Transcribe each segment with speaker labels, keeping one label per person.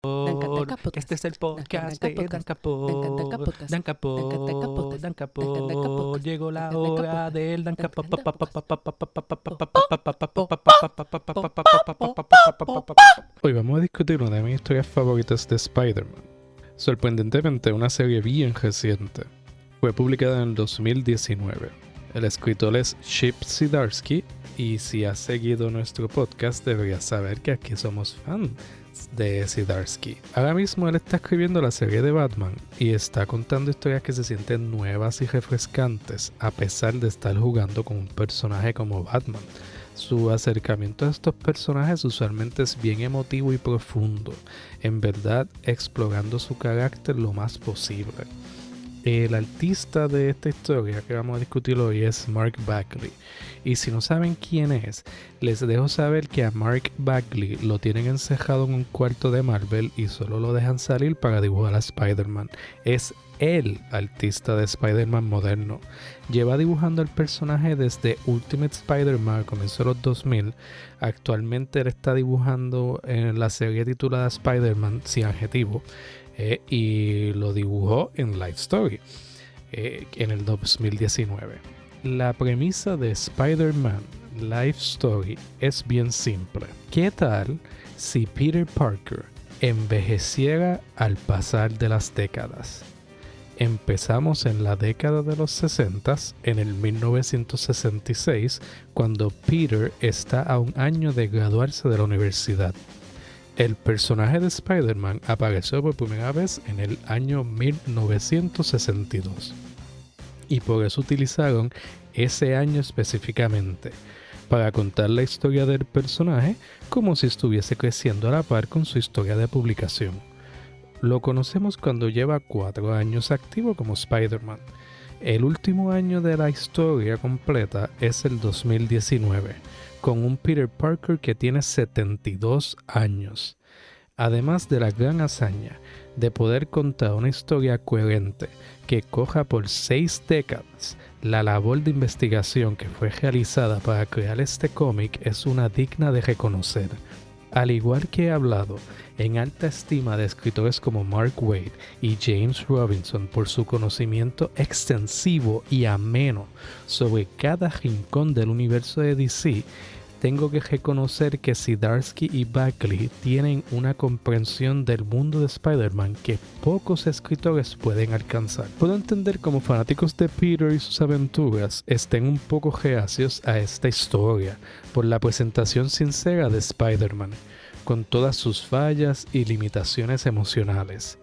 Speaker 1: Este es el podcast de Dan Capot. Dan Capot, Dan Capot. Llegó la hora del Dan Capot.
Speaker 2: Hoy vamos a discutir una de mis historias favoritas de Spider-Man. Sorprendentemente, una serie bien reciente. Fue publicada en el 2019. El escritor es Chip Zdarsky, y si has seguido nuestro podcast deberías saber que aquí somos fans de Zdarsky. Ahora mismo él está escribiendo la serie de Batman y está contando historias que se sienten nuevas y refrescantes a pesar de estar jugando con un personaje como Batman. Su acercamiento a estos personajes usualmente es bien emotivo y profundo, en verdad explorando su carácter lo más posible. El artista de esta historia que vamos a discutir hoy es Mark Bagley. Y si no saben quién es, les dejo saber que a Mark Bagley lo tienen encerrado en un cuarto de Marvel y solo lo dejan salir para dibujar a Spider-Man. Es el artista de Spider-Man moderno. Lleva dibujando el personaje desde Ultimate Spider-Man, comenzó en los 2000. Actualmente él está dibujando en la serie titulada Spider-Man, sin adjetivo. Y lo dibujó en Life Story en el 2019. La premisa de Spider-Man Life Story es bien simple. ¿Qué tal si Peter Parker envejeciera al pasar de las décadas? Empezamos en la década de los 60, en el 1966, cuando Peter está a un año de graduarse de la universidad. El personaje de Spider-Man apareció por primera vez en el año 1962 y por eso utilizaron ese año específicamente para contar la historia del personaje como si estuviese creciendo a la par con su historia de publicación. Lo conocemos cuando lleva 4 años activo como Spider-Man. El último año de la historia completa es el 2019, con un Peter Parker que tiene 72 años. Además de la gran hazaña de poder contar una historia coherente que coja por 6 décadas, la labor de investigación que fue realizada para crear este cómic es una digna de reconocer. Al igual que he hablado en alta estima de escritores como Mark Waid y James Robinson por su conocimiento extensivo y ameno sobre cada rincón del universo de DC, tengo que reconocer que Zdarsky y Bagley tienen una comprensión del mundo de Spider-Man que pocos escritores pueden alcanzar. Puedo entender como fanáticos de Peter y sus aventuras estén un poco reacios a esta historia por la presentación sincera de Spider-Man, con todas sus fallas y limitaciones emocionales.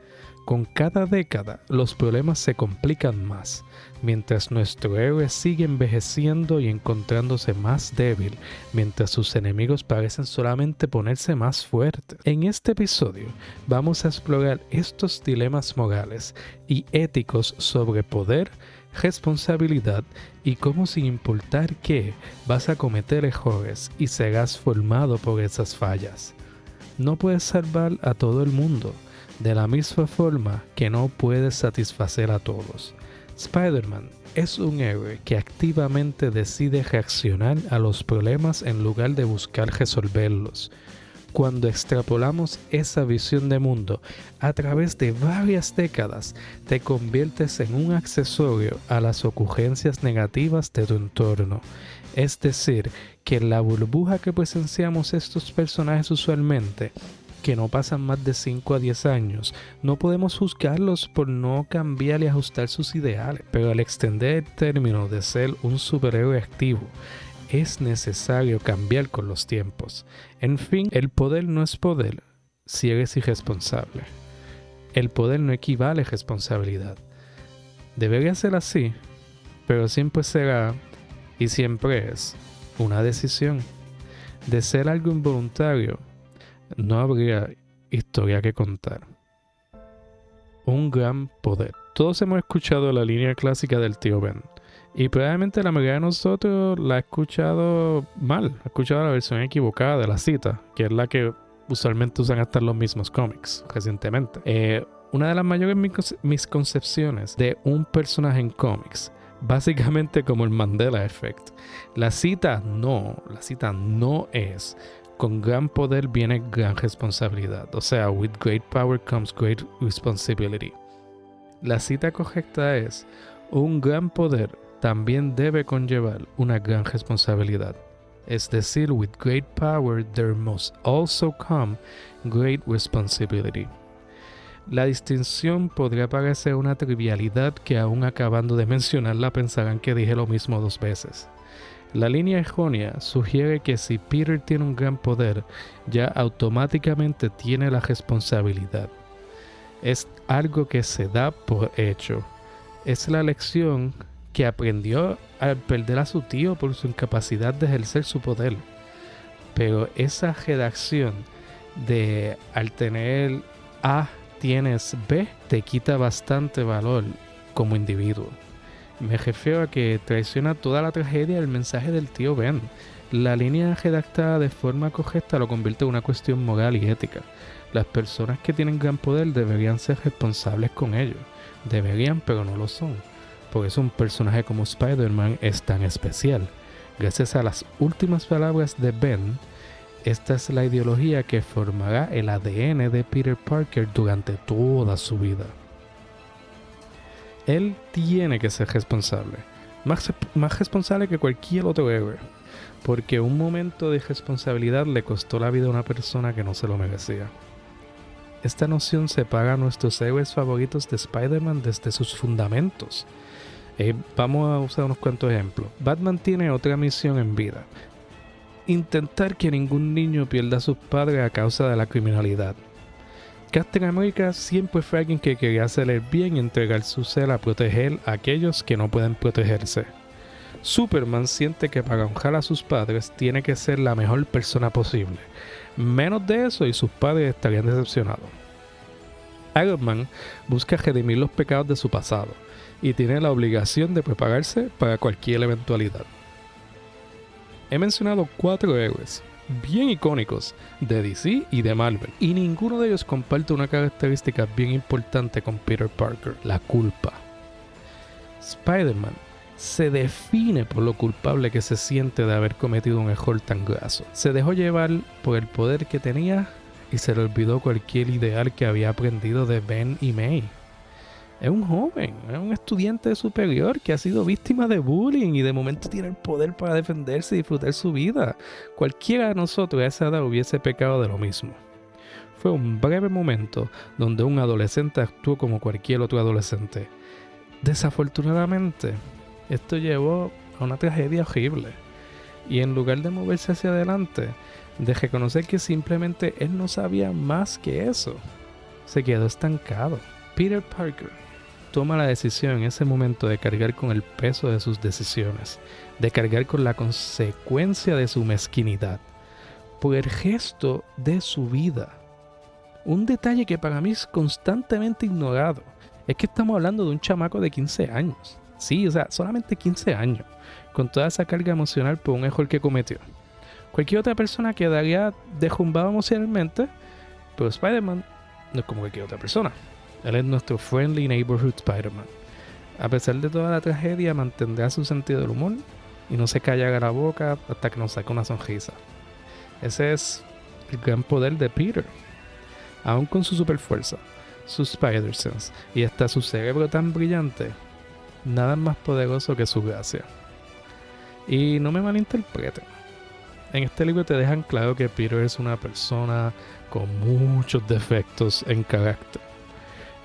Speaker 2: Con cada década, los problemas se complican más, mientras nuestro héroe sigue envejeciendo y encontrándose más débil, mientras sus enemigos parecen solamente ponerse más fuertes. En este episodio, vamos a explorar estos dilemas morales y éticos sobre poder, responsabilidad y cómo, sin importar qué, vas a cometer errores y serás formado por esas fallas. No puedes salvar a todo el mundo, de la misma forma que no puedes satisfacer a todos. Spider-Man es un héroe que activamente decide reaccionar a los problemas en lugar de buscar resolverlos. Cuando extrapolamos esa visión de mundo a través de varias décadas, te conviertes en un accesorio a las ocurrencias negativas de tu entorno. Es decir, que en la burbuja que presenciamos estos personajes usualmente, que no pasan más de 5 a 10 años, no podemos juzgarlos por no cambiar y ajustar sus ideales, pero al extender el término de ser un superhéroe activo, es necesario cambiar con los tiempos. En fin, el poder no es poder si eres irresponsable. El poder no equivale a responsabilidad. Debería ser así, pero siempre será y siempre es una decisión. De ser algo involuntario, no habría historia que contar. Un gran poder. Todos hemos escuchado la línea clásica del tío Ben, y probablemente la mayoría de nosotros la ha escuchado mal, ha escuchado la versión equivocada de la cita, que es la que usualmente usan hasta los mismos cómics recientemente. Una de las mayores misconcepciones de un personaje en cómics, básicamente como el Mandela Effect, la cita no es con gran poder viene gran responsabilidad. O sea, with great power comes great responsibility. La cita correcta es: un gran poder también debe conllevar una gran responsabilidad. Es decir, with great power there must also come great responsibility. La distinción podría parecer una trivialidad que aún acabando de mencionarla pensarán que dije lo mismo 2 veces. La línea errónea sugiere que si Peter tiene un gran poder, ya automáticamente tiene la responsabilidad. Es algo que se da por hecho. Es la lección que aprendió al perder a su tío por su incapacidad de ejercer su poder. Pero esa redacción de al tener A tienes B te quita bastante valor como individuo. Me refiero a que traiciona toda la tragedia del mensaje del tío Ben. La línea redactada de forma correcta lo convierte en una cuestión moral y ética. Las personas que tienen gran poder deberían ser responsables con ello. Deberían, pero no lo son. Por eso un personaje como Spider-Man es tan especial. Gracias a las últimas palabras de Ben, esta es la ideología que formará el ADN de Peter Parker durante toda su vida. Él tiene que ser responsable, más responsable que cualquier otro héroe, porque un momento de responsabilidad le costó la vida a una persona que no se lo merecía. Esta noción separa a nuestros héroes favoritos de Spider-Man desde sus fundamentos. Vamos a usar unos cuantos ejemplos. Batman tiene otra misión en vida: intentar que ningún niño pierda a sus padres a causa de la criminalidad. Captain America siempre fue alguien que quería hacer el bien y entregar su ser a proteger a aquellos que no pueden protegerse. Superman siente que para honrar a sus padres tiene que ser la mejor persona posible. Menos de eso y sus padres estarían decepcionados. Iron Man busca redimir los pecados de su pasado y tiene la obligación de prepararse para cualquier eventualidad. He mencionado 4 héroes bien icónicos de DC y de Marvel, y ninguno de ellos comparte una característica bien importante con Peter Parker: la culpa. Spider-Man se define por lo culpable que se siente de haber cometido un error tan graso. Se dejó llevar por el poder que tenía y se le olvidó cualquier ideal que había aprendido de Ben y May. Es un joven, es un estudiante superior que ha sido víctima de bullying y de momento tiene el poder para defenderse y disfrutar su vida. Cualquiera de nosotros a esa edad hubiese pecado de lo mismo. Fue un breve momento donde un adolescente actuó como cualquier otro adolescente. Desafortunadamente, esto llevó a una tragedia horrible. Y en lugar de moverse hacia adelante, de reconocer que simplemente él no sabía más que eso, se quedó estancado. Peter Parker toma la decisión en ese momento de cargar con el peso de sus decisiones, de cargar con la consecuencia de su mezquinidad, por el gesto de su vida. Un detalle que para mí es constantemente ignorado es que estamos hablando de un chamaco de 15 años. Sí, o sea, solamente 15 años, con toda esa carga emocional por un error que cometió. Cualquier otra persona quedaría derrumbada emocionalmente, pero Spider-Man no es como cualquier otra persona. Él es nuestro friendly neighborhood Spider-Man. A pesar de toda la tragedia, mantendrá su sentido del humor y no se callará la boca hasta que nos saque una sonrisa. Ese es el gran poder de Peter. Aún con su super fuerza, su Spider-Sense y hasta su cerebro tan brillante, nada es más poderoso que su gracia. Y no me malinterpreten. En este libro te dejan claro que Peter es una persona con muchos defectos en carácter.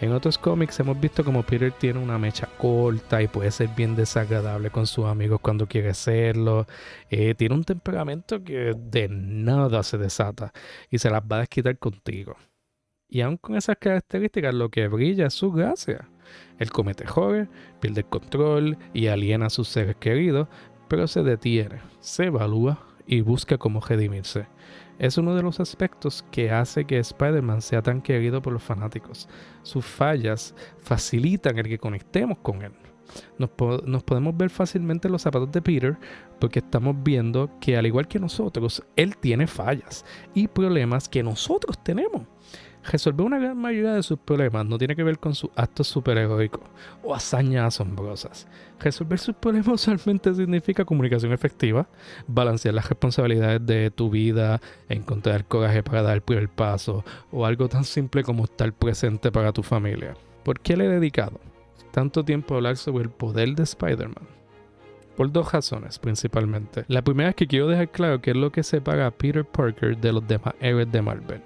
Speaker 2: En otros cómics hemos visto como Peter tiene una mecha corta y puede ser bien desagradable con sus amigos cuando quiere serlo. Tiene un temperamento que de nada se desata y se las va a desquitar contigo. Y aun con esas características, lo que brilla es su gracia. Él comete errores, pierde el control y aliena a sus seres queridos, pero se detiene, se evalúa y busca cómo redimirse. Es uno de los aspectos que hace que Spider-Man sea tan querido por los fanáticos. Sus fallas facilitan el que conectemos con él. Nos podemos ver fácilmente en los zapatos de Peter porque estamos viendo que, al igual que nosotros, él tiene fallas y problemas que nosotros tenemos. Resolver una gran mayoría de sus problemas no tiene que ver con sus actos superheroicos o hazañas asombrosas. Resolver sus problemas usualmente significa comunicación efectiva, balancear las responsabilidades de tu vida, encontrar coraje para dar el primer paso o algo tan simple como estar presente para tu familia. ¿Por qué le he dedicado tanto tiempo a hablar sobre el poder de Spider-Man? Por 2 razones principalmente. La primera es que quiero dejar claro qué es lo que separa a Peter Parker de los demás héroes de Marvel.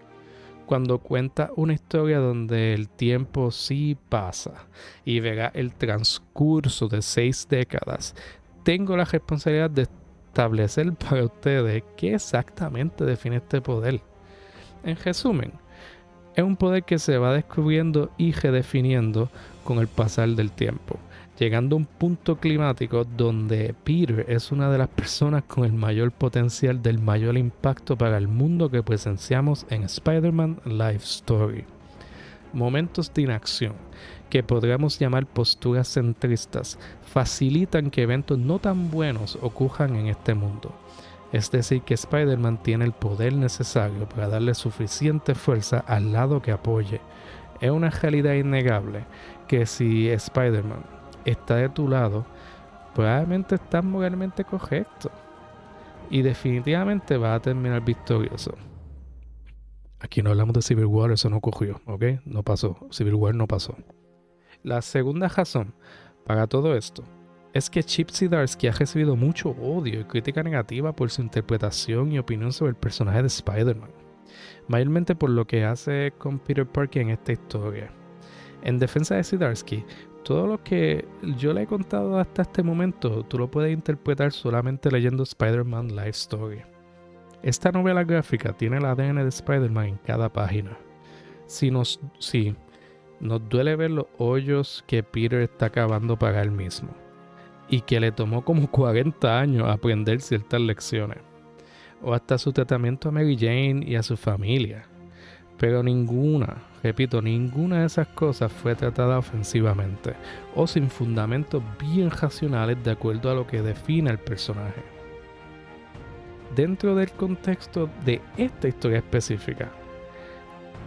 Speaker 2: Cuando cuenta una historia donde el tiempo sí pasa y verá el transcurso de 6 décadas, tengo la responsabilidad de establecer para ustedes qué exactamente define este poder. En resumen, es un poder que se va descubriendo y redefiniendo con el pasar del tiempo, llegando a un punto climático donde Peter es una de las personas con el mayor potencial del mayor impacto para el mundo que presenciamos en Spider-Man Life Story. Momentos de inacción, que podríamos llamar posturas centristas, facilitan que eventos no tan buenos ocurran en este mundo. Es decir, que Spider-Man tiene el poder necesario para darle suficiente fuerza al lado que apoye. Es una realidad innegable que si Spider-Man está de tu lado, probablemente estás moralmente correcto y definitivamente vas a terminar victorioso. Aquí no hablamos de Civil War, eso no ocurrió, ¿ok? No pasó, Civil War no pasó. La segunda razón para todo esto es que Chip Zdarsky ha recibido mucho odio y crítica negativa por su interpretación y opinión sobre el personaje de Spider-Man, mayormente por lo que hace con Peter Parker en esta historia. En defensa de Zdarsky, todo lo que yo le he contado hasta este momento, tú lo puedes interpretar solamente leyendo Spider-Man Life Story. Esta novela gráfica tiene el ADN de Spider-Man en cada página. Si nos duele ver los hoyos que Peter está cavando para él mismo, y que le tomó como 40 años aprender ciertas lecciones, o hasta su tratamiento a Mary Jane y a su familia. Pero ninguna de esas cosas fue tratada ofensivamente o sin fundamentos bien racionales de acuerdo a lo que define el personaje. Dentro del contexto de esta historia específica,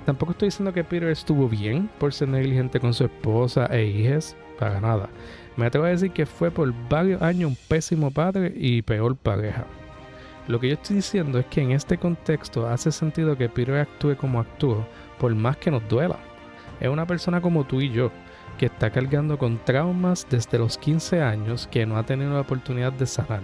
Speaker 2: tampoco estoy diciendo que Peter estuvo bien por ser negligente con su esposa e hijas, para nada. Me atrevo a decir que fue por varios años un pésimo padre y peor pareja. Lo que yo estoy diciendo es que en este contexto hace sentido que Peter actúe como actuó, por más que nos duela. Es una persona como tú y yo, que está cargando con traumas desde los 15 años que no ha tenido la oportunidad de sanar.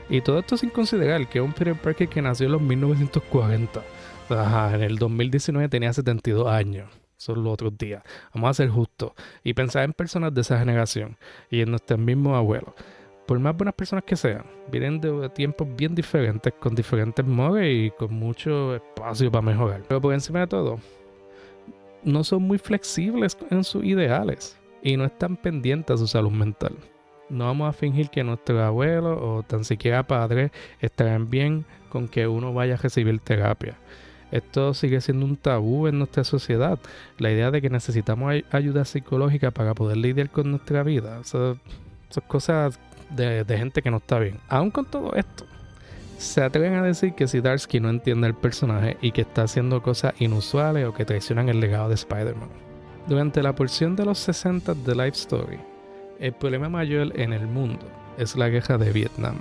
Speaker 2: Y todo esto sin considerar que es un Peter Parker que nació en los 1940. En el 2019 tenía 72 años. Son los otros días. Vamos a ser justos y pensar en personas de esa generación y en nuestros mismos abuelos. Por más buenas personas que sean, vienen de tiempos bien diferentes, con diferentes modos y con mucho espacio para mejorar. Pero por encima de todo, no son muy flexibles en sus ideales y no están pendientes a su salud mental. No vamos a fingir que nuestros abuelos o tan siquiera padres estarán bien con que uno vaya a recibir terapia. Esto sigue siendo un tabú en nuestra sociedad. La idea de que necesitamos ayuda psicológica para poder lidiar con nuestra vida. Son cosas de gente que no está bien. Aún con todo esto, se atreven a decir que Zdarsky no entiende el personaje y que está haciendo cosas inusuales o que traicionan el legado de Spider-Man. Durante la porción de los 60 de Life Story, el problema mayor en el mundo es la guerra de Vietnam.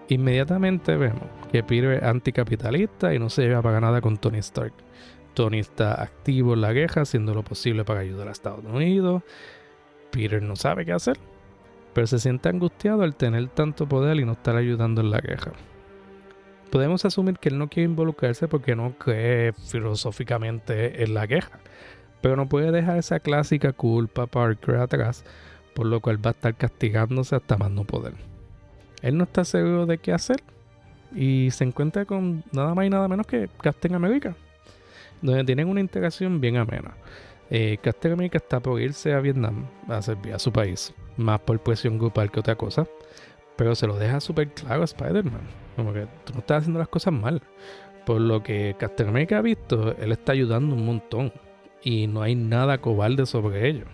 Speaker 2: Inmediatamente vemos que Peter es anticapitalista y no se lleva para nada con Tony Stark. Tony está activo en la guerra, haciendo lo posible para ayudar a Estados Unidos. Peter no sabe qué hacer, pero se siente angustiado al tener tanto poder y no estar ayudando en la guerra. Podemos asumir que él no quiere involucrarse porque no cree filosóficamente en la guerra, pero no puede dejar esa clásica culpa Parker atrás, por lo cual va a estar castigándose hasta más no poder. Él no está seguro de qué hacer y se encuentra con nada más y nada menos que Captain America, donde tienen una interacción bien amena. Captain America está por irse a Vietnam a servir a su país, más por presión grupal que otra cosa, pero se lo deja súper claro a Spider-Man, como que tú no estás haciendo las cosas mal. Por lo que Captain America ha visto, él está ayudando un montón y no hay nada cobarde sobre ello.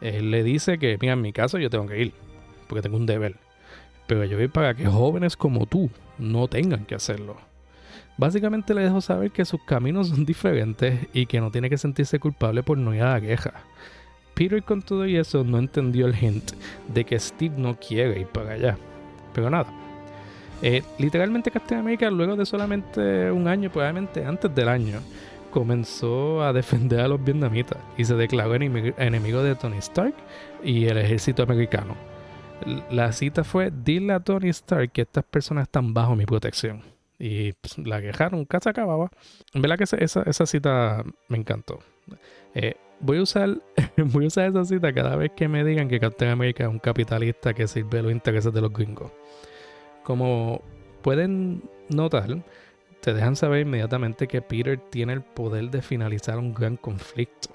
Speaker 2: Él le dice que, mira, en mi caso yo tengo que ir, porque tengo un deber, pero yo voy para que jóvenes como tú no tengan que hacerlo. Básicamente le dejó saber que sus caminos son diferentes y que no tiene que sentirse culpable por no ir a la queja. Peter con todo y eso no entendió el hint de que Steve no quiere ir para allá. Pero nada. Literalmente Captain America luego de solamente un año, probablemente antes del año, comenzó a defender a los vietnamitas y se declaró enemigo de Tony Stark y el ejército americano. La cita fue: dile a Tony Stark que estas personas están bajo mi protección. Y pues, la queja nunca se acababa. En verdad que esa cita me encantó. Voy a usar esa cita cada vez que me digan que Captain America es un capitalista que sirve los intereses de los gringos. Como pueden notar, te dejan saber inmediatamente que Peter tiene el poder de finalizar un gran conflicto.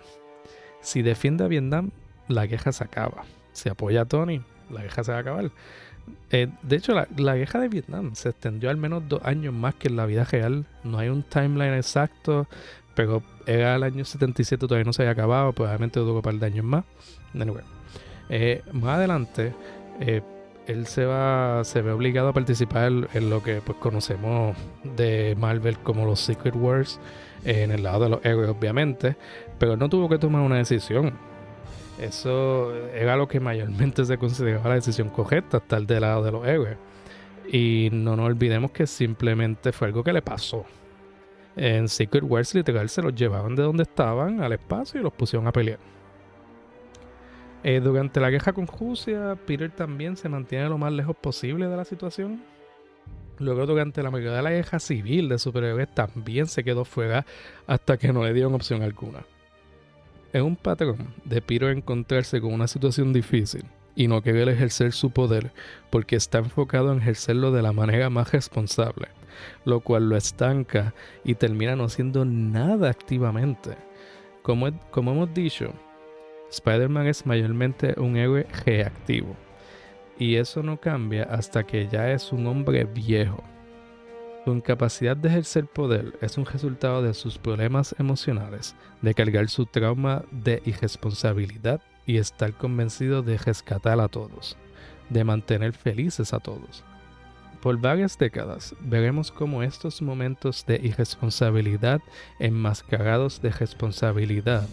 Speaker 2: Si defiende a Vietnam, la queja se acaba. Si apoya a Tony, la queja se va a acabar. De hecho, la guerra de Vietnam se extendió al menos 2 años más que en la vida real. No hay un timeline exacto, pero era el año 77, todavía no se había acabado, probablemente duró un par de años más. Anyway, más adelante, él se ve obligado a participar en lo que pues conocemos de Marvel como los Secret Wars, en el lado de los héroes obviamente, pero no tuvo que tomar una decisión. Eso era lo que mayormente se consideraba la decisión correcta, estar del lado de los héroes. Y no nos olvidemos que simplemente fue algo que le pasó. En Secret Wars literal se los llevaban de donde estaban al espacio y los pusieron a pelear. Durante la guerra con Rusia, Peter también se mantiene lo más lejos posible de la situación. Luego, durante la mayoría de la guerra civil de superhéroes, también se quedó fuera hasta que no le dieron opción alguna. Es un patrón de Peter encontrarse con una situación difícil y no querer ejercer su poder porque está enfocado en ejercerlo de la manera más responsable, lo cual lo estanca y termina no haciendo nada activamente. Como hemos dicho, Spider-Man es mayormente un héroe reactivo, y eso no cambia hasta que ya es un hombre viejo. Su incapacidad de ejercer poder es un resultado de sus problemas emocionales, de cargar su trauma de irresponsabilidad y estar convencido de rescatar a todos, de mantener felices a todos. Por varias décadas veremos cómo estos momentos de irresponsabilidad enmascarados de responsabilidad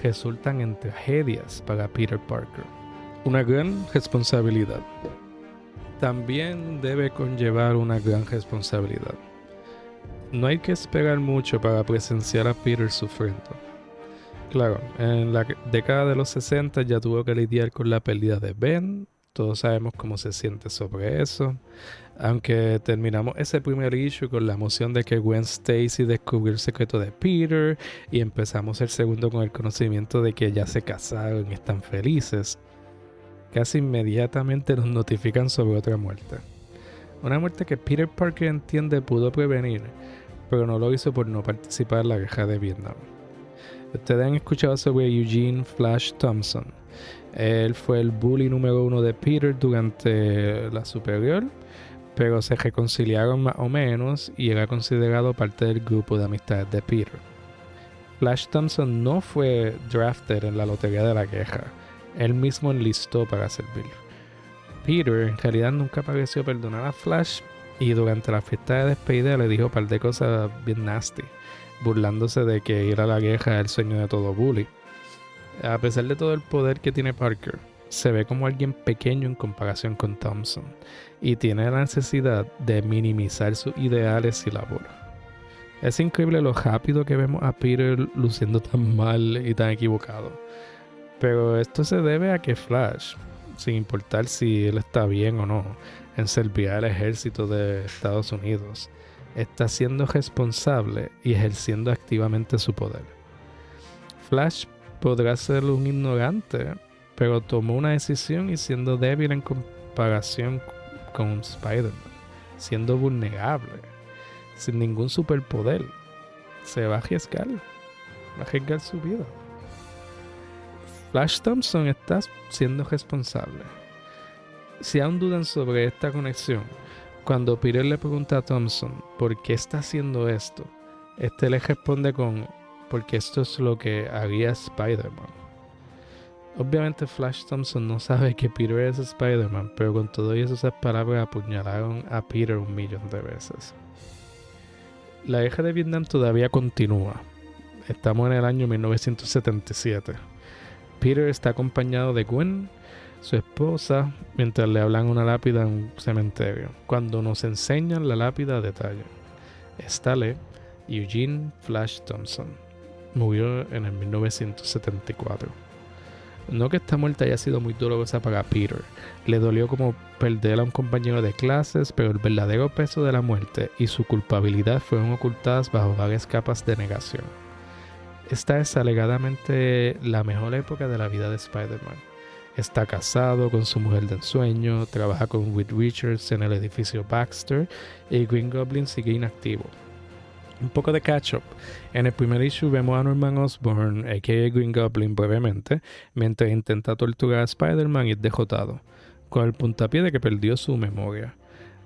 Speaker 2: resultan en tragedias para Peter Parker. Una gran responsabilidad también debe conllevar una gran responsabilidad. No hay que esperar mucho para presenciar a Peter sufriendo. Claro, en la década de los 60 ya tuvo que lidiar con la pérdida de Ben. Todos sabemos cómo se siente sobre eso. Aunque terminamos ese primer issue con la emoción de que Gwen Stacy descubrió el secreto de Peter, y empezamos el segundo con el conocimiento de que ya se casaron y están felices, casi inmediatamente nos notifican sobre otra muerte. Una muerte que Peter Parker entiende pudo prevenir, pero no lo hizo por no participar en la guerra de Vietnam. Ustedes han escuchado sobre Eugene Flash Thompson. Él fue el bully número 1 de Peter durante la superior, pero se reconciliaron más o menos y era considerado parte del grupo de amistades de Peter. Flash Thompson no fue drafted en la lotería de la guerra. Él mismo enlistó para servir. Peter en realidad nunca pareció perdonar a Flash, y durante la fiesta de despedida le dijo un par de cosas bien nasty, burlándose de que ir a la guerra es el sueño de todo bully. A pesar de todo el poder que tiene Parker, se ve como alguien pequeño en comparación con Thompson, y tiene la necesidad de minimizar sus ideales y labor. Es increíble lo rápido que vemos a Peter luciendo tan mal y tan equivocado. Pero esto se debe a que Flash, sin importar si él está bien o no en servir al ejército de Estados Unidos, está siendo responsable y ejerciendo activamente su poder. Flash podrá ser un ignorante, pero tomó una decisión y siendo débil en comparación con Spider-Man, siendo vulnerable, sin ningún superpoder, se va a arriesgar su vida. Flash Thompson está siendo responsable. Si aún dudan sobre esta conexión, cuando Peter le pregunta a Thompson por qué está haciendo esto, este le responde con: porque esto es lo que haría Spider-Man. Obviamente Flash Thompson no sabe que Peter es Spider-Man, pero con todo eso esas palabras apuñalaron a Peter 1,000,000 de veces. La guerra de Vietnam todavía continúa. Estamos en el año 1977. Peter está acompañado de Gwen, su esposa, mientras le hablan una lápida en un cementerio. Cuando nos enseñan la lápida a detalle, Stale Eugene Flash Thompson murió en el 1974. No que esta muerte haya sido muy dolorosa para Peter. Le dolió como perder a un compañero de clases, pero el verdadero peso de la muerte y su culpabilidad fueron ocultadas bajo varias capas de negación. Esta es alegadamente la mejor época de la vida de Spider-Man. Está casado con su mujer de ensueño, trabaja con Reed Richards en el edificio Baxter y Green Goblin sigue inactivo. Un poco de catch-up. En el primer issue vemos a Norman Osborn, a.k.a. Green Goblin, brevemente, mientras intenta torturar a Spider-Man y es derrotado, con el puntapié de que perdió su memoria.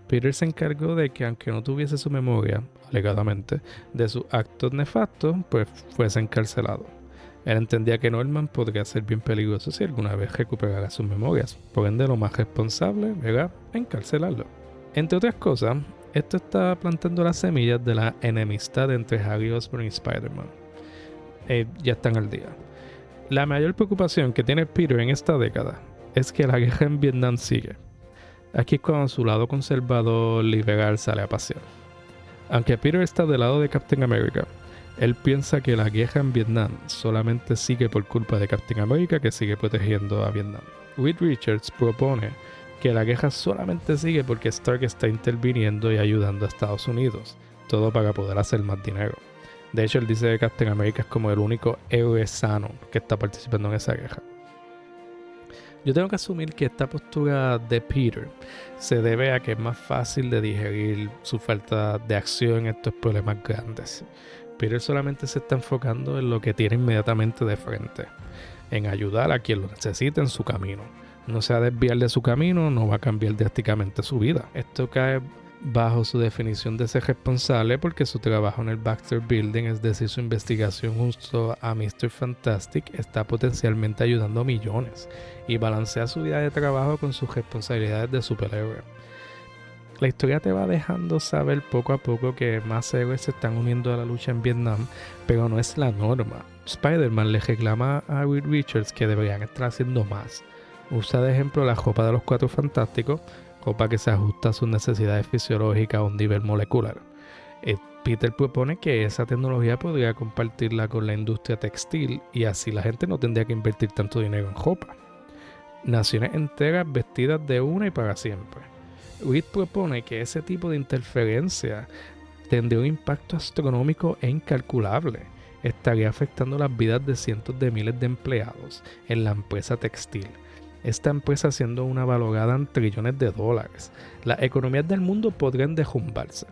Speaker 2: Peter se encargó de que, aunque no tuviese su memoria, alegadamente, de sus actos nefastos, pues fuese encarcelado. Él entendía que Norman podría ser bien peligroso si alguna vez recuperara sus memorias, por ende lo más responsable era encarcelarlo. Entre otras cosas, esto está plantando las semillas de la enemistad entre Harry Osborn y Spider-Man. Ya están al día. La mayor preocupación que tiene Peter en esta década es que la guerra en Vietnam sigue. Aquí es cuando su lado conservador liberal sale a pasear. Aunque Peter está del lado de Captain America, él piensa que la guerra en Vietnam solamente sigue por culpa de Captain America, que sigue protegiendo a Vietnam. Reed Richards propone que la guerra solamente sigue porque Stark está interviniendo y ayudando a Estados Unidos, todo para poder hacer más dinero. De hecho, él dice que Captain America es como el único héroe sano que está participando en esa guerra. Yo tengo que asumir que esta postura de Peter se debe a que es más fácil de digerir su falta de acción en estos problemas grandes. Peter solamente se está enfocando en lo que tiene inmediatamente de frente, en ayudar a quien lo necesite en su camino. No se va a desviar de su camino, no va a cambiar drásticamente su vida. Esto cae bajo su definición de ser responsable porque su trabajo en el Baxter Building, es decir, su investigación justo a Mr. Fantastic, está potencialmente ayudando a millones y balancea su vida de trabajo con sus responsabilidades de superhéroe. La historia te va dejando saber poco a poco que más héroes se están uniendo a la lucha en Vietnam, pero no es la norma. Spider-Man le reclama a Reed Richards que deberían estar haciendo más. Usa de ejemplo la ropa de los Cuatro Fantásticos, ropa que se ajusta a sus necesidades fisiológicas a un nivel molecular. Peter propone que esa tecnología podría compartirla con la industria textil y así la gente no tendría que invertir tanto dinero en ropa. Naciones enteras vestidas de una y para siempre. Reed propone que ese tipo de interferencia tendría un impacto astronómico e incalculable. Estaría afectando las vidas de cientos de miles de empleados en la empresa textil. Esta empresa siendo una valorada en trillones de dólares. Las economías del mundo podrían derrumbarse.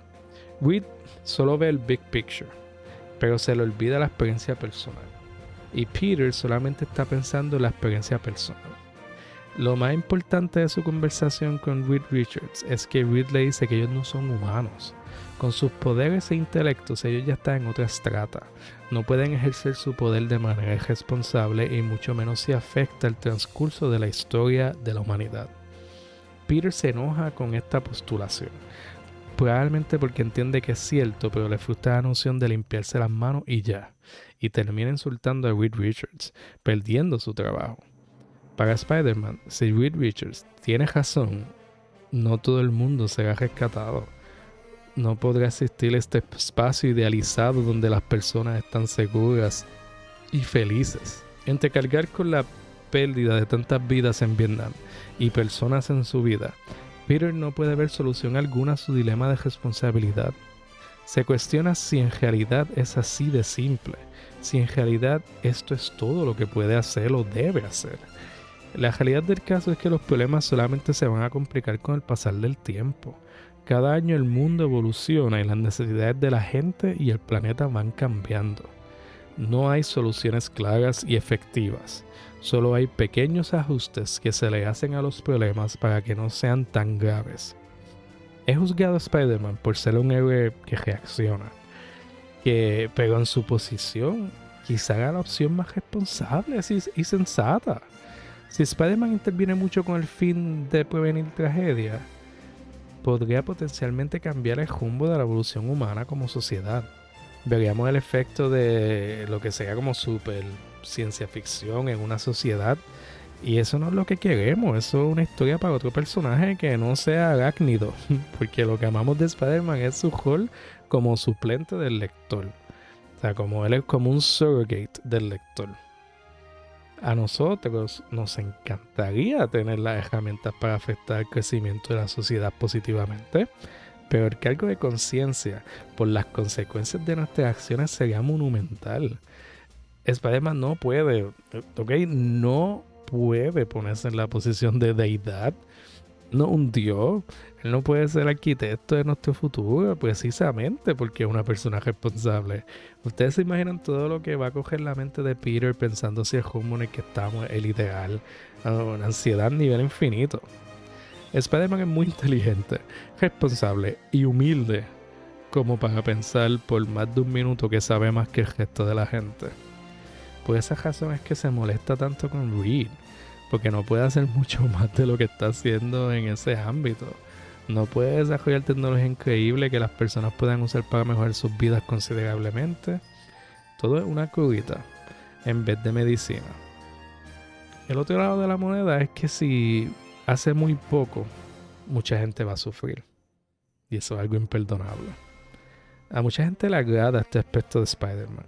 Speaker 2: Reed solo ve el big picture, pero se le olvida la experiencia personal. Y Peter solamente está pensando en la experiencia personal. Lo más importante de su conversación con Reed Richards es que Reed le dice que ellos no son humanos. Con sus poderes e intelectos ellos ya están en otra estrata. No pueden ejercer su poder de manera irresponsable y mucho menos si afecta el transcurso de la historia de la humanidad. Peter se enoja con esta postulación, probablemente porque entiende que es cierto, pero le frustra la noción de limpiarse las manos y ya, y termina insultando a Reed Richards, perdiendo su trabajo. Para Spider-Man, si Reed Richards tiene razón, no todo el mundo será rescatado. No podrá existir este espacio idealizado donde las personas están seguras y felices. Entre cargar con la pérdida de tantas vidas en Vietnam y personas en su vida, Peter no puede ver solución alguna a su dilema de responsabilidad. Se cuestiona si en realidad es así de simple, si en realidad esto es todo lo que puede hacer o debe hacer. La realidad del caso es que los problemas solamente se van a complicar con el pasar del tiempo. Cada año el mundo evoluciona y las necesidades de la gente y el planeta van cambiando. No hay soluciones claras y efectivas. Solo hay pequeños ajustes que se le hacen a los problemas para que no sean tan graves. He juzgado a Spider-Man por ser un héroe que reacciona, pero en su posición quizá haga la opción más responsable y sensata. Si Spider-Man interviene mucho con el fin de prevenir tragedia, podría potencialmente cambiar el rumbo de la evolución humana como sociedad. Veríamos el efecto de lo que sería como super ciencia ficción en una sociedad, y eso no es lo que queremos. Eso es una historia para otro personaje que no sea arácnido, porque lo que amamos de Spider-Man es su rol como suplente del lector. O sea, como él es como un surrogate del lector. A nosotros nos encantaría tener las herramientas para afectar el crecimiento de la sociedad positivamente, pero el cargo de conciencia por las consecuencias de nuestras acciones sería monumental. Spider-Man no puede, ¿ok? No puede ponerse en la posición de deidad, no un dios. Él no puede ser arquitecto de nuestro futuro, precisamente porque es una persona responsable. Ustedes se imaginan todo lo que va a coger la mente de Peter pensando si el rumbo en el que estamos es el ideal. Una ansiedad a nivel infinito. Spider-Man es muy inteligente, responsable y humilde como para pensar por más de un minuto que sabe más que el resto de la gente. Por esa razón es que se molesta tanto con Reed, porque no puede hacer mucho más de lo que está haciendo en ese ámbito. No puede desarrollar tecnología increíble que las personas puedan usar para mejorar sus vidas considerablemente. Todo es una curita en vez de medicina. El otro lado de la moneda es que si hace muy poco, mucha gente va a sufrir. Y eso es algo imperdonable. A mucha gente le agrada este aspecto de Spider-Man.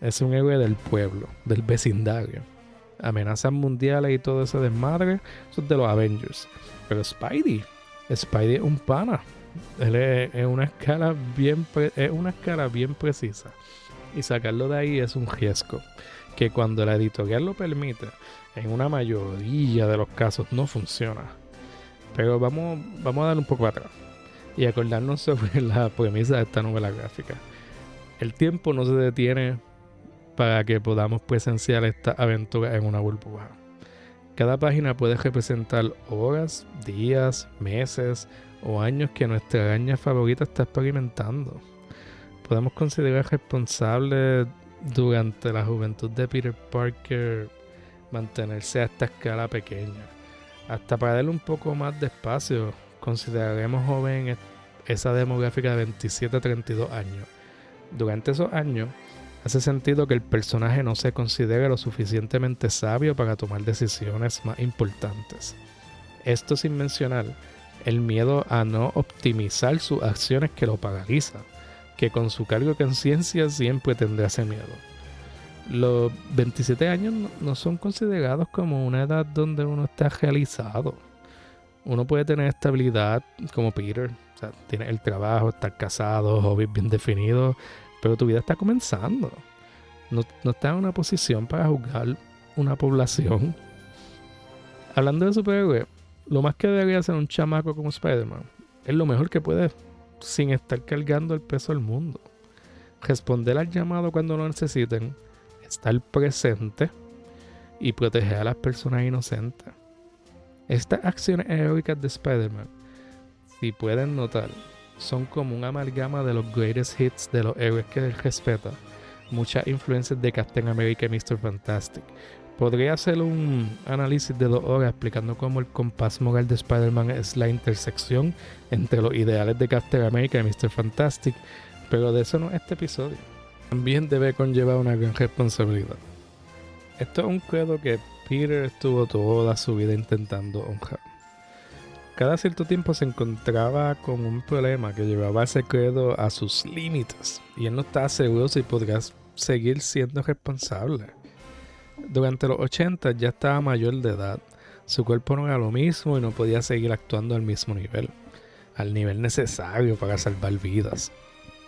Speaker 2: Es un héroe del pueblo, del vecindario. Amenazas mundiales y todo ese desmadre, eso es de los Avengers. Pero Spidey es un pana. Él es una escala bien precisa. Y sacarlo de ahí es un riesgo que cuando la editorial lo permite, en una mayoría de los casos no funciona. Pero vamos a darle un poco atrás y acordarnos sobre la premisa de esta novela gráfica. El tiempo no se detiene para que podamos presenciar esta aventura en una burbuja. Cada página puede representar horas, días, meses o años que nuestra araña favorita está experimentando. Podemos considerar responsable durante la juventud de Peter Parker mantenerse a esta escala pequeña. Hasta para darle un poco más de espacio, consideraremos joven esa demográfica de 27 a 32 años. Durante esos años, hace sentido que el personaje no se considere lo suficientemente sabio para tomar decisiones más importantes. Esto sin mencionar el miedo a no optimizar sus acciones que lo paraliza, que con su cargo de conciencia siempre tendrá ese miedo. Los 27 años no son considerados como una edad donde uno está realizado. Uno puede tener estabilidad como Peter, o sea, tiene el trabajo, estar casado, hobbies bien definidos, pero tu vida está comenzando. No estás en una posición para juzgar una población. Hablando de superhéroes, lo más que debería hacer un chamaco como Spider-Man es lo mejor que puede sin estar cargando el peso del mundo. Responder al llamado cuando lo necesiten, estar presente y proteger a las personas inocentes. Estas acciones heroicas de Spider-Man, si pueden notar, son como un amalgama de los greatest hits de los héroes que él respeta. Muchas influencias de Captain America y Mr. Fantastic. Podría hacer un análisis de 2 horas explicando cómo el compás moral de Spider-Man es la intersección entre los ideales de Captain America y Mr. Fantastic, pero de eso no es este episodio. También debe conllevar una gran responsabilidad. Esto es un credo que Peter estuvo toda su vida intentando honrar. Cada cierto tiempo se encontraba con un problema que llevaba ese credo a sus límites y él no estaba seguro si podría seguir siendo responsable. Durante los 80 ya estaba mayor de edad, su cuerpo no era lo mismo y no podía seguir actuando al mismo nivel, al nivel necesario para salvar vidas.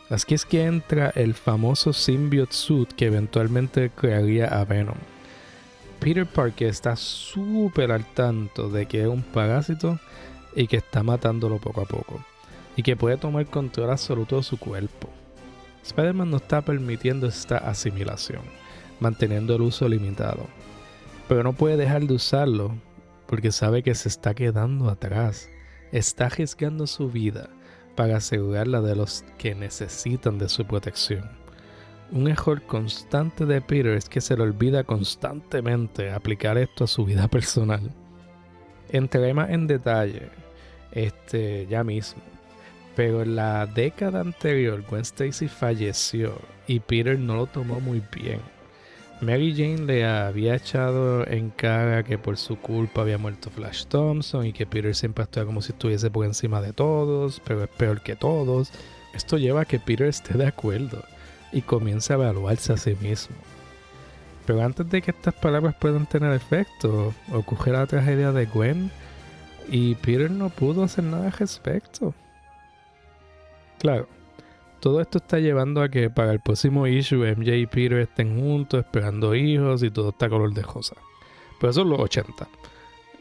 Speaker 2: Aquí es que entra el famoso symbiote suit que eventualmente crearía a Venom. Peter Parker está súper al tanto de que es un parásito y que está matándolo poco a poco, y que puede tomar control absoluto de su cuerpo. Spider-Man no está permitiendo esta asimilación, manteniendo el uso limitado, pero no puede dejar de usarlo porque sabe que se está quedando atrás, está arriesgando su vida para asegurarla de los que necesitan de su protección. Un error constante de Peter es que se le olvida constantemente aplicar esto a su vida personal. Entraré más en detalle ya mismo. Pero en la década anterior, Gwen Stacy falleció y Peter no lo tomó muy bien. Mary Jane le había echado en cara que por su culpa había muerto Flash Thompson y que Peter siempre actúa como si estuviese por encima de todos, pero es peor que todos. Esto lleva a que Peter esté de acuerdo y comience a evaluarse a sí mismo. Pero antes de que estas palabras puedan tener efecto, ocurre la tragedia de Gwen y Peter no pudo hacer nada al respecto. Claro, todo esto está llevando a que para el próximo issue MJ y Peter estén juntos esperando hijos y todo está color de rosa. Pero eso es los 80.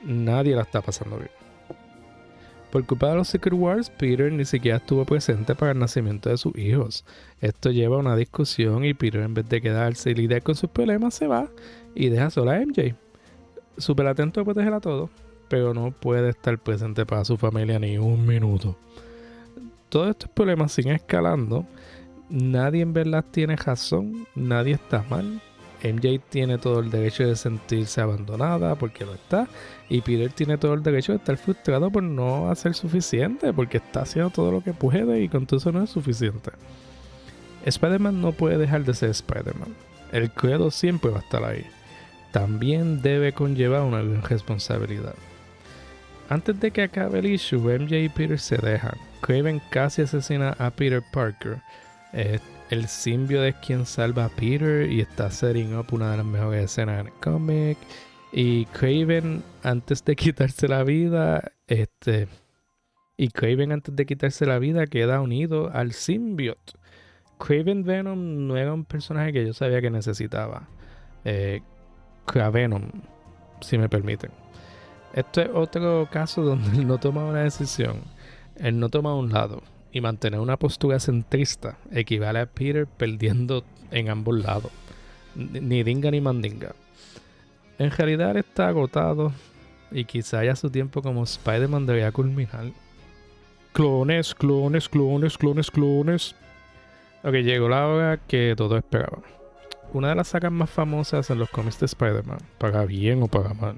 Speaker 2: Nadie la está pasando bien. Por culpa de los Secret Wars, Peter ni siquiera estuvo presente para el nacimiento de sus hijos. Esto lleva a una discusión y Peter, en vez de quedarse y lidiar con sus problemas, se va y deja sola a MJ. Súper atento a proteger a todos, pero no puede estar presente para su familia ni un minuto. Todos estos problemas siguen escalando. Nadie en verdad tiene razón. Nadie está mal. MJ tiene todo el derecho de sentirse abandonada porque lo está. Y Peter tiene todo el derecho de estar frustrado por no hacer suficiente porque está haciendo todo lo que puede y con todo eso no es suficiente. Spider-Man no puede dejar de ser Spider-Man. El credo siempre va a estar ahí. También debe conllevar una gran responsabilidad. Antes de que acabe el issue, MJ y Peter se dejan. Kraven casi asesina a Peter Parker. El simbionte es quien salva a Peter y está setting up una de las mejores escenas en el cómic. Y Kraven antes de quitarse la vida, queda unido al simbionte. Kraven Venom no era un personaje que yo sabía que necesitaba. Kravenom, si me permiten. Esto es otro caso donde él no toma una decisión. Él no toma un lado. Y mantener una postura centrista equivale a Peter perdiendo en ambos lados. Ni dinga ni mandinga. En realidad él está agotado. Y quizá ya su tiempo como Spider-Man debería culminar. Clones. Ok, llegó la hora que todos esperaban. Una de las sagas más famosas en los cómics de Spider-Man, para bien o para mal,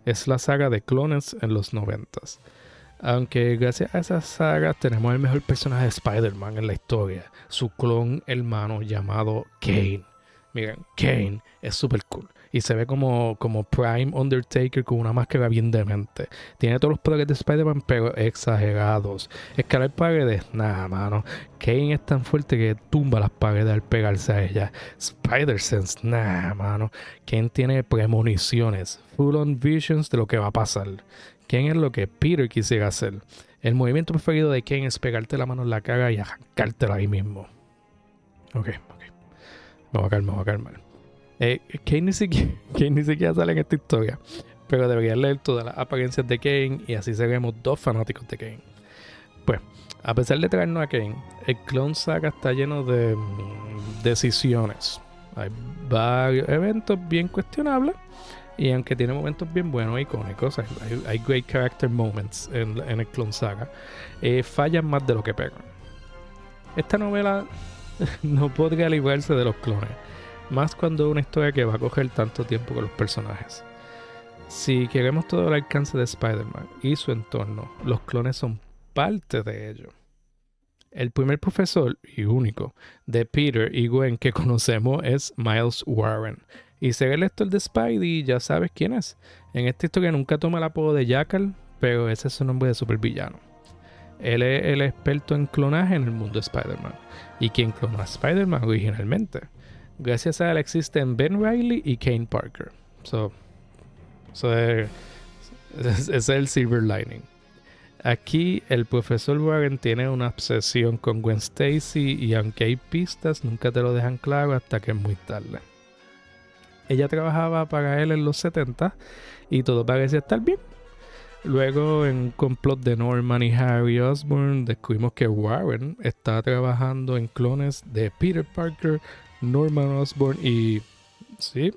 Speaker 2: es la saga de clones en los 90s. Aunque gracias a esa saga tenemos el mejor personaje de Spider-Man en la historia, su clon hermano llamado Kane. Miren, Kane es super cool y se ve como Prime Undertaker con una máscara bien demente. Tiene todos los poderes de Spider-Man pero exagerados. Escalar paredes, nada, mano. Kane es tan fuerte que tumba las paredes al pegarse a ellas. Spider-Sense, nada, mano. Kane tiene premoniciones, full on visions de lo que va a pasar. Kane es lo que Peter quisiera hacer. El movimiento preferido de Kane es pegarte la mano en la cara y arrancártela ahí mismo. Ok. Me voy a calmar. Kane ni siquiera sale en esta historia. Pero debería leer todas las apariencias de Kane y así seremos dos fanáticos de Kane. Pues, a pesar de traernos a Kane, el Clone Saga está lleno de decisiones. Hay varios eventos bien cuestionables. Y aunque tiene momentos bien buenos e icónicos, hay great character moments en el Clone Saga, fallan más de lo que pegan. Esta novela no podría librarse de los clones, más cuando es una historia que va a coger tanto tiempo con los personajes. Si queremos todo el alcance de Spider-Man y su entorno, los clones son parte de ello. El primer profesor y único de Peter y Gwen que conocemos es Miles Warren. Y ser el lector de Spidey ya sabes quién es. En esta historia nunca toma el apodo de Jackal, pero ese es su nombre de supervillano. Él es el experto en clonaje en el mundo de Spider-Man. Y quien clonó a Spider-Man originalmente. Gracias a él existen Ben Reilly y Kane Parker. Ese es el silver lining. Aquí el profesor Warren tiene una obsesión con Gwen Stacy y aunque hay pistas, nunca te lo dejan claro hasta que es muy tarde. Ella trabajaba para él en los 70 y todo parecía estar bien. Luego, en un complot de Norman y Harry Osborn, descubrimos que Warren estaba trabajando en clones de Peter Parker, Norman Osborn y... sí,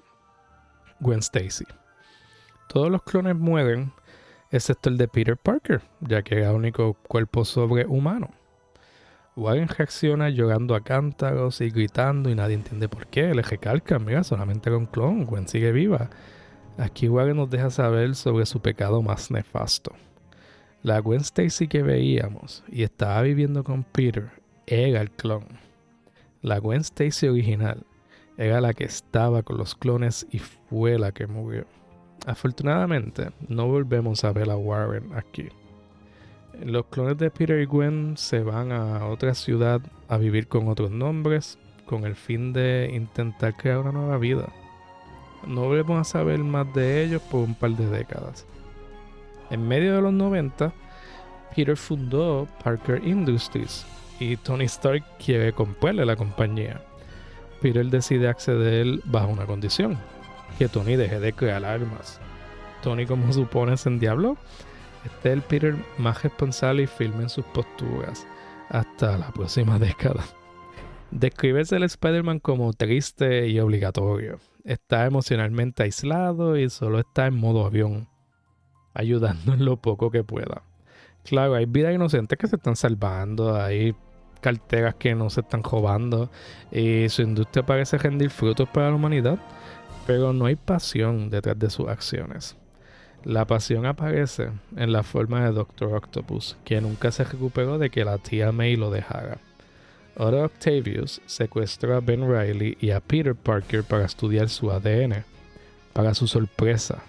Speaker 2: Gwen Stacy. Todos los clones mueren, excepto el de Peter Parker, ya que era el único cuerpo sobrehumano. Warren reacciona llorando a cántaros y gritando y nadie entiende por qué. Le recalca, mira, solamente era un clon, Gwen sigue viva. Aquí Warren nos deja saber sobre su pecado más nefasto. La Gwen Stacy que veíamos y estaba viviendo con Peter era el clon. La Gwen Stacy original era la que estaba con los clones y fue la que murió. Afortunadamente, no volvemos a ver a Warren aquí. Los clones de Peter y Gwen se van a otra ciudad a vivir con otros nombres, con el fin de intentar crear una nueva vida. No volvemos a saber más de ellos por un par de décadas. En medio de los 90, Peter fundó Parker Industries y Tony Stark quiere comprarle la compañía. Peter decide acceder bajo una condición: que Tony deje de crear armas. Tony, como supone, se endiabló. Este es el Peter más responsable y firme en sus posturas hasta la próxima década. Describes el Spider-Man como triste y obligatorio. Está emocionalmente aislado y solo está en modo avión, ayudando en lo poco que pueda. Claro, hay vidas inocentes que se están salvando, hay carteras que no se están robando y su industria parece rendir frutos para la humanidad, pero no hay pasión detrás de sus acciones. La pasión aparece en la forma de Dr. Octopus, que nunca se recuperó de que la tía May lo dejara. Otto Octavius secuestró a Ben Reilly y a Peter Parker para estudiar su ADN. Para su sorpresa,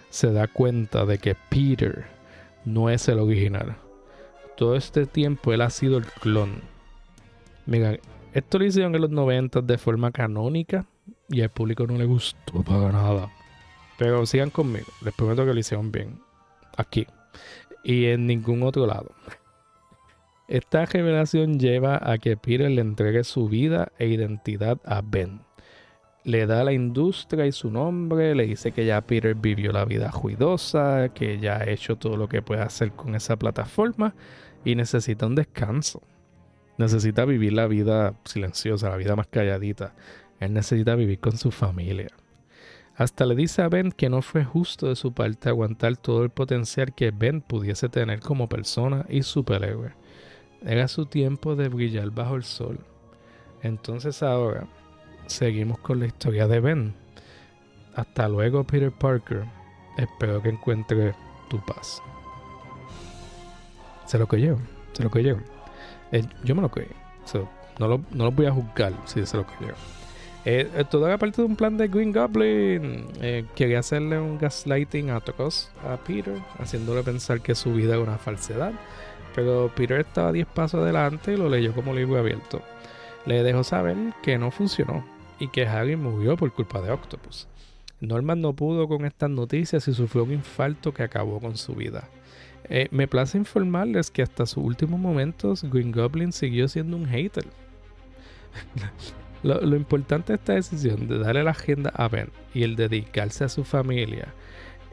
Speaker 2: se da cuenta de que Peter no es el original. Todo este tiempo él ha sido el clon. Mira, esto lo hicieron en los 90 de forma canónica y al público no le gustó para nada. Pero sigan conmigo, les prometo que lo hicieron bien. Aquí. Y en ningún otro lado. Esta revelación lleva a que Peter le entregue su vida e identidad a Ben. Le da la industria y su nombre, le dice que ya Peter vivió la vida ruidosa, que ya ha hecho todo lo que puede hacer con esa plataforma y necesita un descanso. Necesita vivir la vida silenciosa, la vida más calladita. Él necesita vivir con su familia. Hasta le dice a Ben que no fue justo de su parte aguantar todo el potencial que Ben pudiese tener como persona y superhéroe. Era su tiempo de brillar bajo el sol. Entonces ahora seguimos con la historia de Ben. Hasta luego, Peter Parker. Espero que encuentre tu paz. Sé lo que llevo. Yo me lo creí. No lo voy a juzgar si sé lo que llevo. Todo era parte de un plan de Green Goblin. Quería hacerle un gaslighting atroz a Peter, haciéndole pensar que su vida era una falsedad. Pero Peter estaba 10 pasos adelante y lo leyó como libro abierto. Le dejó saber que no funcionó y que Harry murió por culpa de Octopus. Norman no pudo con estas noticias y sufrió un infarto que acabó con su vida. Me place informarles que hasta sus últimos momentos Green Goblin siguió siendo un hater. Lo importante de esta decisión de darle la agenda a Ben y el dedicarse a su familia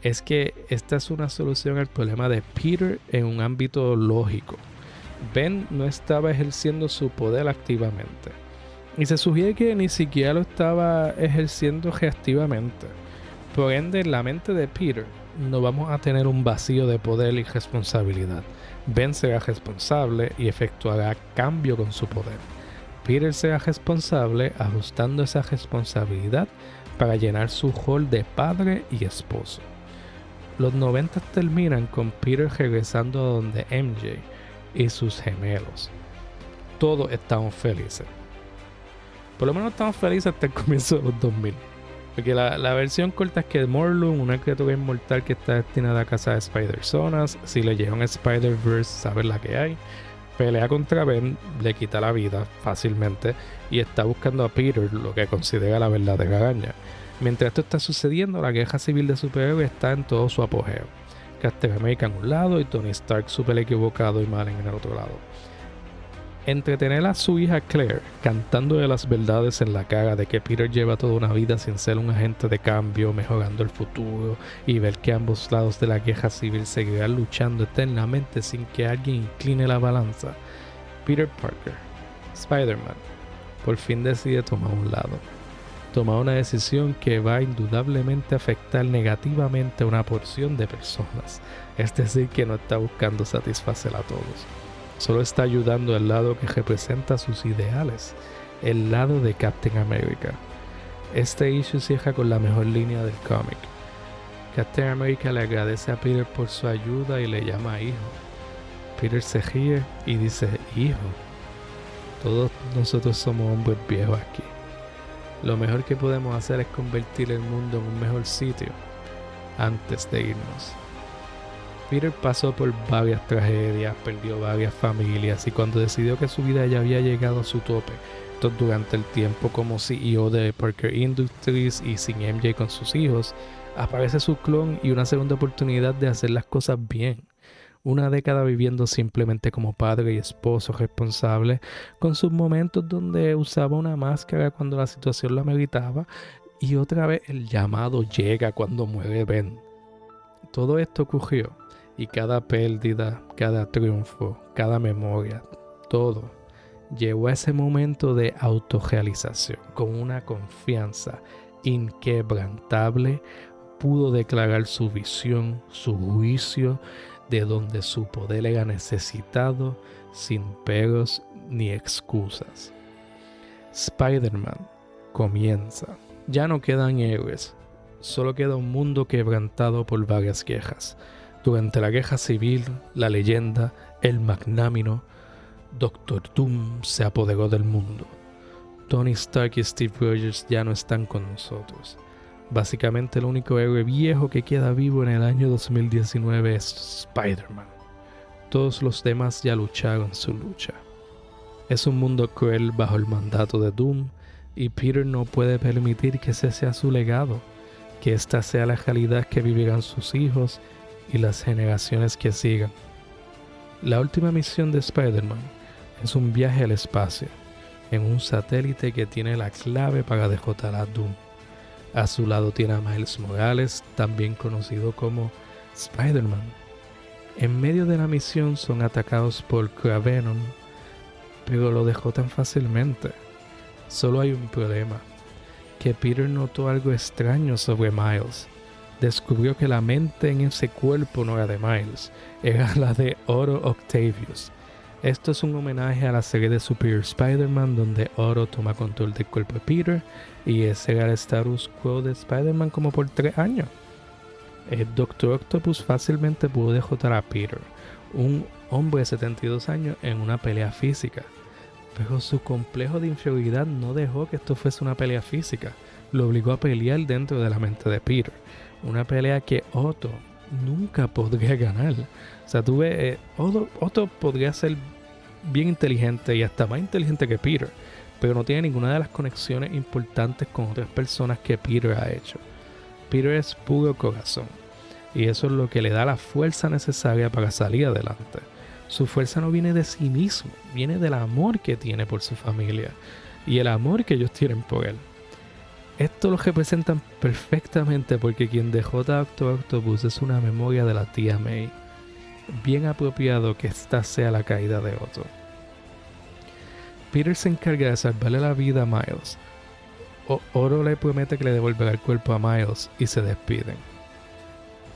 Speaker 2: es que esta es una solución al problema de Peter en un ámbito lógico. Ben no estaba ejerciendo su poder activamente y se sugiere que ni siquiera lo estaba ejerciendo reactivamente. Por ende, en la mente de Peter no vamos a tener un vacío de poder y responsabilidad. Ben será responsable y efectuará cambio con su poder. Peter será responsable ajustando esa responsabilidad para llenar su rol de padre y esposo. Los 90 terminan con Peter regresando a donde MJ y sus gemelos. Todos estamos felices. Por lo menos estamos felices hasta el comienzo de los 2000. Porque la versión corta es que Morlun, una criatura inmortal que está destinada a cazar Spider-Zonas, si le llega un Spider-Verse, sabe la que hay. Pelea contra Ben, le quita la vida fácilmente y está buscando a Peter, lo que considera la verdadera araña. Mientras esto está sucediendo, la guerra civil de superhéroes está en todo su apogeo. Captain America en un lado y Tony Stark súper equivocado y mal en el otro lado. Entretener a su hija Claire cantándole las verdades en la cara de que Peter lleva toda una vida sin ser un agente de cambio, mejorando el futuro, y ver que ambos lados de la guerra civil seguirán luchando eternamente sin que alguien incline la balanza. Peter Parker, Spider-Man, por fin decide tomar un lado. Toma una decisión que va indudablemente a afectar negativamente a una porción de personas. Es decir, que no está buscando satisfacer a todos. Solo está ayudando al lado que representa sus ideales, el lado de Captain America. Este issue cierra con la mejor línea del cómic. Captain America le agradece a Peter por su ayuda y le llama hijo. Peter se ríe y dice, hijo, todos nosotros somos hombres viejos aquí. Lo mejor que podemos hacer es convertir el mundo en un mejor sitio antes de irnos. Peter pasó por varias tragedias, perdió varias familias y cuando decidió que su vida ya había llegado a su tope, esto durante el tiempo como CEO de Parker Industries y sin MJ con sus hijos, aparece su clon y una segunda oportunidad de hacer las cosas bien. Una década viviendo simplemente como padre y esposo responsable, con sus momentos donde usaba una máscara cuando la situación lo ameritaba, y otra vez el llamado llega cuando muere Ben. Todo esto ocurrió, y cada pérdida, cada triunfo, cada memoria, todo llegó a ese momento de autorrealización. Con una confianza inquebrantable, pudo declarar su visión, su juicio, de donde su poder era necesitado, sin peros ni excusas. Spider-Man comienza. Ya no quedan héroes, solo queda un mundo quebrantado por varias guerras. Durante la guerra civil, la leyenda, el magnánimo, Doctor Doom se apoderó del mundo. Tony Stark y Steve Rogers ya no están con nosotros. Básicamente el único héroe viejo que queda vivo en el año 2019 es Spider-Man. Todos los demás ya lucharon su lucha. Es un mundo cruel bajo el mandato de Doom y Peter no puede permitir que ese sea su legado, que esta sea la realidad que vivirán sus hijos y las generaciones que sigan. La última misión de Spider-Man es un viaje al espacio, en un satélite que tiene la clave para derrotar a Doom. A su lado tiene a Miles Morales, también conocido como Spider-Man. En medio de la misión son atacados por Kravenom, pero lo derrotan fácilmente. Solo hay un problema, que Peter notó algo extraño sobre Miles. Descubrió que la mente en ese cuerpo no era de Miles, era la de Otto Octavius. Esto es un homenaje a la serie de Superior Spider-Man donde Otto toma control del cuerpo de Peter y ese era el status quo de Spider-Man como por 3 años. El Doctor Octopus fácilmente pudo derrotar a Peter, un hombre de 72 años, en una pelea física. Pero su complejo de inferioridad no dejó que esto fuese una pelea física, lo obligó a pelear dentro de la mente de Peter. Una pelea que Otto nunca podría ganar. O sea, Otto podría ser bien inteligente y hasta más inteligente que Peter, pero no tiene ninguna de las conexiones importantes con otras personas que Peter ha hecho. Peter es puro corazón y eso es lo que le da la fuerza necesaria para salir adelante. Su fuerza no viene de sí mismo, viene del amor que tiene por su familia y el amor que ellos tienen por él. Esto lo representan perfectamente porque quien derrota a Doctor Octopus es una memoria de la tía May. Bien apropiado que esta sea la caída de Otto. Peter se encarga de salvarle la vida a Miles. Otto le promete que le devolverá el cuerpo a Miles y se despiden.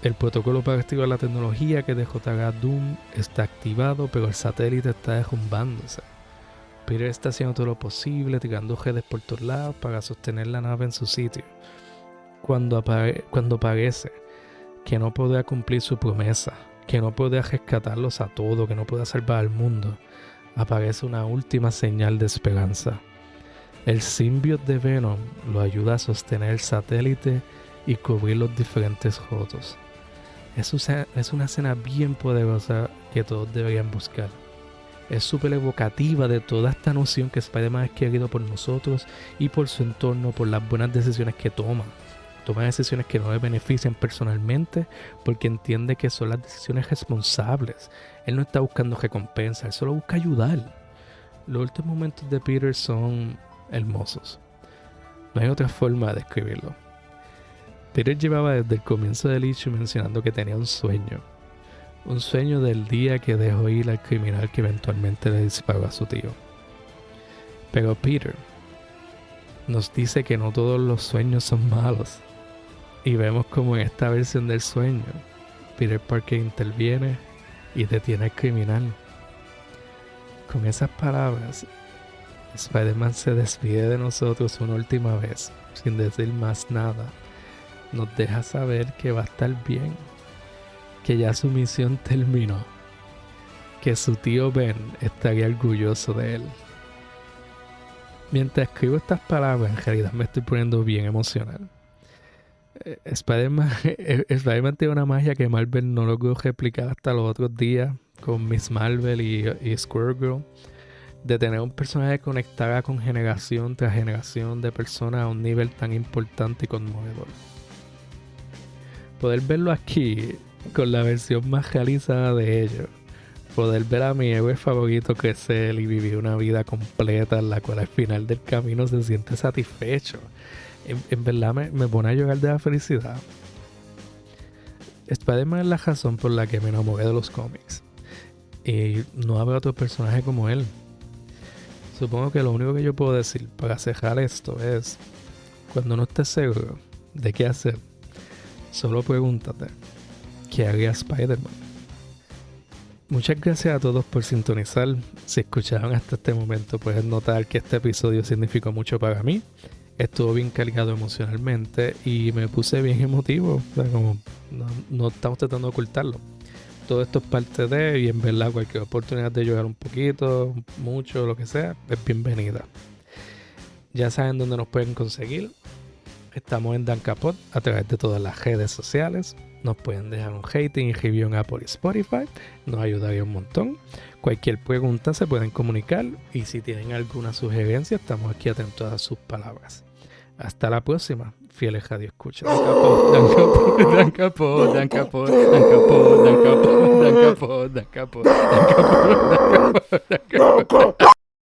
Speaker 2: El protocolo para activar la tecnología que derrotará a Doom está activado, pero el satélite está derrumbándose. Peter está haciendo todo lo posible, tirando redes por todos lados para sostener la nave en su sitio. Cuando parece que no podrá cumplir su promesa, que no podrá rescatarlos a todos, que no podrá salvar al mundo, aparece una última señal de esperanza. El simbionte de Venom lo ayuda a sostener el satélite y cubrir los diferentes rotos. Es una escena bien poderosa que todos deberían buscar. Es súper evocativa de toda esta noción que Spider-Man es querido por nosotros y por su entorno, por las buenas decisiones que toma. Toma decisiones que no le benefician personalmente porque entiende que son las decisiones responsables. Él no está buscando recompensa, él solo busca ayudar. Los últimos momentos de Peter son hermosos. No hay otra forma de describirlo. Peter llevaba desde el comienzo del issue mencionando que tenía un sueño. Un sueño del día que dejó ir al criminal que eventualmente le disparó a su tío. Pero Peter nos dice que no todos los sueños son malos. Y vemos como en esta versión del sueño, Peter Parker interviene y detiene al criminal. Con esas palabras, Spider-Man se despide de nosotros una última vez, sin decir más nada. nos deja saber que va a estar bien, que ya su misión terminó, que su tío Ben estaría orgulloso de él. Mientras escribo estas palabras, en realidad me estoy poniendo bien emocional. Spider-Man tiene una magia que Marvel no logró replicar hasta los otros días con Miss Marvel y Squirrel, de tener un personaje conectada con generación tras generación de personas a un nivel tan importante y conmovedor. Poder verlo aquí con la versión más realizada de ello, poder ver a mi héroe favorito crecer y vivir una vida completa en la cual al final del camino se siente satisfecho, en verdad me pone a llorar de la felicidad. Spider-Man es la razón por la que me enamoré de los cómics y no habrá otro personaje como él. Supongo que lo único que yo puedo decir para cerrar esto es: cuando no estés seguro de qué hacer, solo pregúntate, ¿qué haría Spider-Man? Muchas gracias a todos por sintonizar. Si escucharon hasta este momento, pueden notar que este episodio significó mucho para mí. Estuvo bien cargado emocionalmente y me puse bien emotivo. O sea, como no estamos tratando de ocultarlo. Todo esto es parte de, y en verdad cualquier oportunidad de llorar un poquito, mucho, lo que sea, es bienvenida. Ya saben dónde nos pueden conseguir. Estamos en Dan Capot a través de todas las redes sociales. Nos pueden dejar un rating y review en Apple y Spotify. Nos ayudaría un montón. Cualquier pregunta se pueden comunicar. Y si tienen alguna sugerencia, estamos aquí atentos a sus palabras. Hasta la próxima, fieles Radio Escucha. Dan Capot.